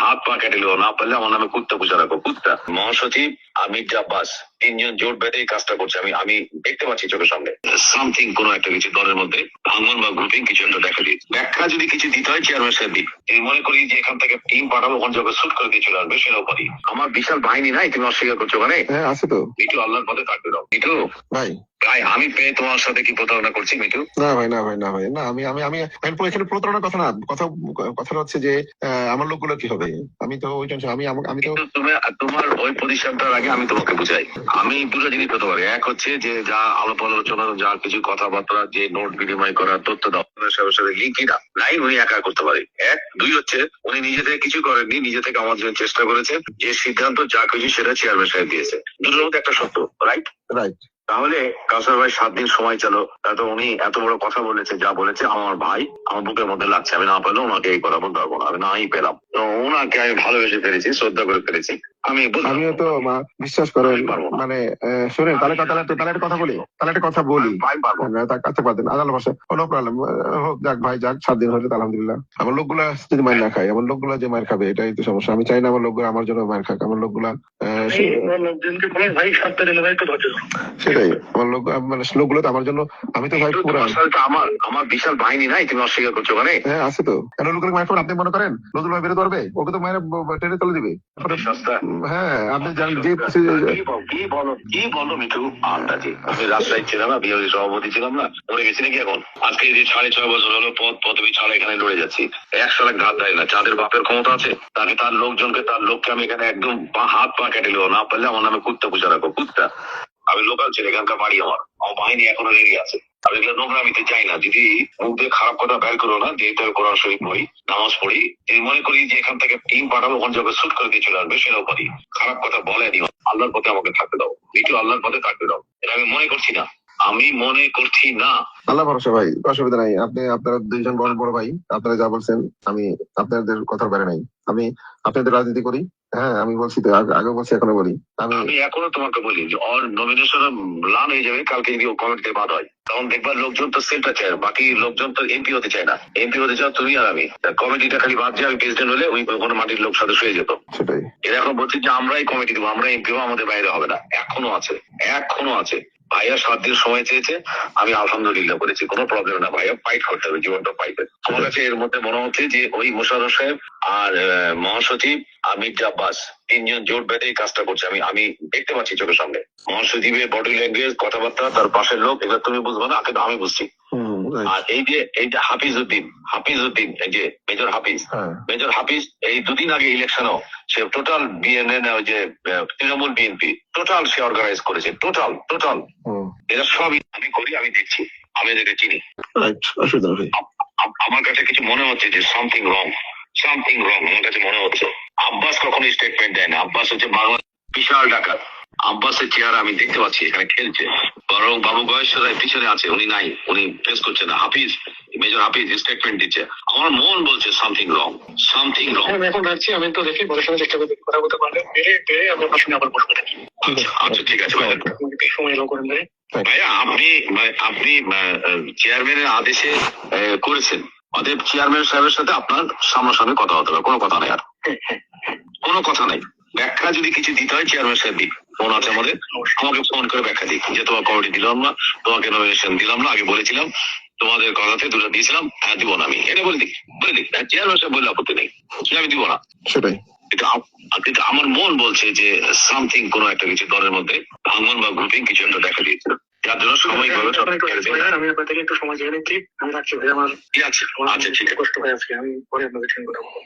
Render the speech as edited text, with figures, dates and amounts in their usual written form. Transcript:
হাত পা কেটে নিল, না পারলে আমার নামে কুত্তা পুষা রাখো, কুত্তা। মহাসচিব আর মির্জা আব্বাস তিনজন জোট বেঁধে এই কাজটা করছে, আমি দেখতে পাচ্ছি চোখের সামনে। সামথিং কোন একটা কিছু দলের মধ্যে ভাঙন বা গ্রুপিং কিছু একটা দেখা দিচ্ছে। ব্যাখ্যা যদি কিছু দিতে হয় চেয়ারম্যান সাহেব দিন। আমি মনে করি যে এখান থেকে টিম পাঠাবো, ওখান থেকে শুট করে দিয়ে চলে আসবে, সেটাও পারি। আমার বিশাল বাহিনী নাই, তুমি অস্বীকার করছো? মানে হ্যাঁ আছে তো মিঠু, আল্লাহর পথে থাকবে দাও মিঠু ভাই। ভাই, আমি পেয়ে তোমার সাথে কি প্রতারণা করছি মিঠু? না ভাই, না ভাই, না ভাই, না আমি আমি আমি আমি এখানে প্রতারণার কথা না, কথা হচ্ছে যে আমার লোকগুলো কি হবে। আমি তো ওই টেনশন, আমি তো কিন্তু তোমার ওই পজিশনটার আগে আমি তোমাকে বুঝাই। আমি দুটো জিনিস করতে পারি। এক হচ্ছে যে যা আলাপ আলোচনা, যা কিছু কথাবার্তা, যে নোট বিনিময় করার, তথ্য দেওয়ার সাথে লিঙ্কই না নাই, উনি একা করতে পারে। এক। দুই হচ্ছে উনি নিজে থেকে কিছু করেননি, নিজে থেকে আমার জন্য চেষ্টা করেছে। যে সিদ্ধান্ত যা কিছু সেটা চেয়ারম্যান সাহেব দিয়েছে। দুটোর মধ্যে একটা সত্য, রাইট? রাইট। তাহলে কাউসার ভাই 7 দিন সময় চালো, তো উনি এত বড় কথা বলেছে, যা বলেছে আমার ভাই আমার বুকের মধ্যে লাগছে। আমি না পেলে ওনাকে এই কথা বলতে পারবো না, আমি নাই পেলাম। তো ওনাকে আমি ভালোবেসে ফেলেছি, শ্রদ্ধা করে ফেলেছি। আমিও তো বিশ্বাস করেন মানে শুনেন, তাহলে একটা কথা বলি, কাছে পারতেন আদাল ভাষা কোনো প্রবলেম হোক, যাক ভাই যাক, 7 দিন হয়েছে আলহামদুলিল্লাহ। আমার লোকগুলা যদি মার না খায়, আমার লোকগুলা যে মার খাবে এটাই তো সমস্যা। আমি চাই না আমার লোকগুলা আমার জন্য মার খাক। আমার লোকগুলা সেটাই, আমার লোক মানে লোকগুলো তো আমার জন্য। আমি তো ভাই পুরো আমার বিশাল বাহিনী নাই, তুমি অস্বীকার করছো? মানে হ্যাঁ আছে তো, কেন লোকের মায়ের আপনি মনে করেন নতুন ভাই বেরোতে পারবে? ওকে তো মায়ের ট্রেনে তুলে দিবে। হ্যাঁ আপনি জানেন যে কি বলো মিঠু? আন্দাজি আমি রাজশাহী ছিলাম না, বিহারি সভাপতি ছিলাম না, মরে গেছি নাকি এখন? আজকে যে 6.5 বছর হলো পদবি ছাড়া এখানে লড়ে যাচ্ছি, 100 লাখ ধার দেয় না। যাদের বাপের ক্ষমতা আছে তাকে, তার লোকজনকে, তার লোককে আমি এখানে একদম হাত পা কেটে নিল, না পারলে আমার নামে কুত্তা পুষা রাখো, কুত্তা। আমি লোকাল ছেলে, এখানকার বাড়ি আমার বাহিনী এখনো রেডি আছে। আমি এগুলো নোংরামিতে চাই না। যদি মুখ দিয়ে খারাপ কথা বের করো না, যেহেতু আমি কোরআন শরীফ পড়ি, নামাজ পড়ি, যদি মনে করি যে এখান থেকে টিম পাঠাবো, ওখান থেকে শুট করে দিয়ে চলে আসবে, সেটাও পারি। খারাপ কথা বলে দিও, আল্লাহর পথে আমাকে থাকতে দাও মিঠু, আল্লাহর পথে থাকতে দাও। এটা আমি মনে করছি না, আমি মনে করছি না। আল্লাহ ভরসা ভাই, অসুবিধা নাই। আপনারা দুইজন বড় বড় ভাই, আপনারা যা বলছেন আমি আপনাদের কথার বাইরে নাই। আমি আপনাদের রাজনীতি করি। হ্যাঁ আমি বলছি তো, আগে বলছি এখনো বলি। আমি এখনো তোমাকে বলি যে অর নমিনেশন লান হয়ে যাবে কালকে, যদি কমিটিতে বাদ হয় তখন দেখবার লোকজন তো সেলটা চায়, বাকি লোকজন তো এমপি হতে চায় না। এমপি হতে চাও তুমি আর আমি। কমিটিটা খালি বাদ যায়, আমি প্রেসিডেন্ট হলে ওই কোনো মাটির লোক সদস্য হয়ে যেত। সেটাই এরা এখন বলছে যে আমরাই কমিটি দেবো, আমরা এমপি হবো, আমাদের বাইরে হবে না। এখনো আছে, এখনো আছে। ভাইয়া 7 দিন সময় চেয়েছে, আমি আলহামদুলিল্লাহ করেছি, কোনো প্রবলেম না। ভাইয়া ফাইট করতে হবে, জীবনটা পাইবে। আমার কাছে এর মধ্যে মনে হচ্ছে যে ওই মোশাররফ সাহেব আর মহাসচিব আর মির্জা আব্বাস তিনজন জোট বেঁধে এই কাজটা করছে, আমি দেখতে পাচ্ছি চোখের সামনে। মহাসচিবের বডি ল্যাঙ্গুয়েজ, কথাবার্তা, তার পাশের লোক, এগুলো তুমি বুঝবো না, কিন্তু আমি বুঝছি। আর এই যে হাফিজ উদ্দিন, এই যে মেজর হাফিজ এই 2 দিন আগে ইলেকশনও সে টোটাল বিএনএন, ওই যে তৃণমূল বিএনপি টোটাল সে অর্গানাইজ করেছে, টোটাল এরা সবই আমি করি, আমি দেখছি, আমি এদেরকে চিনি। আমার কাছে কিছু মনে হচ্ছে যে সামথিং রং আমার কাছে মনে হচ্ছে। আব্বাস কখনো স্টেটমেন্ট দেয় না। আব্বাস হচ্ছে বাংলা বিশাল ডাকাত। আব্বাসের চেহারা আমি দেখতে পাচ্ছি এখানে খেলছে, বরং বাবু গয়েশ্বরায় পিছনে আছে, উনি নাই, উনি ফেস করছে না। মেজর হাফিজ স্টেটমেন্ট দিচ্ছে। আমার মন বলছে সামথিং রং। আমি এখন রাখছি, আমি তো দেখি পরের সাথে চেষ্টা করতে কথা বলতে পারলে পেরে আমি আপনার সঙ্গে আবার বসবো। আচ্ছা ঠিক আছে ভাই, সময় এলো করেন ভাই। ভাইয়া আপনি চেয়ারম্যানের আদেশে করেছেন, অতএব চেয়ারম্যান সাহেবের সাথে আপনার সামনাসামনি কথা হতে হবে, কোনো কথা নাই, আর কোনো কথা নাই। ব্যাখ্যা যদি কিছু দিতে হয় চেয়ারম্যান সাহেব দিক, ফোন আছে আমাদের, আমাকে ফোন করে ব্যাখ্যা দিক যে তোমার কমিটি দিলাম না, তোমাকে নমিনেশন দিলাম না, আগে বলেছিলাম তোমাদের কথাতে 2টা দিয়েছিলাম, হ্যাঁ দিব না, আমি এটা বলে দিক চেয়ারম্যান সাহেব বললে আপত্তি নেই, আমি দিব না। সেটাই, কিন্তু আমার মন বলছে যে সামথিং কোন একটা কিছু দলের মধ্যে ভাঙন বা গ্রুপিং কিছু একটা দেখা দিয়েছে, যার জন্য সাময়িকভাবে আমি আপনার থেকে একটু সময় চেয়ে নিচ্ছি। আমি রাখছি ভাই, আমার আচ্ছা ঠিক আছে, কষ্ট হয়ে আছে, আমি পরে আপনাদের সঙ্গে কথা বলবো।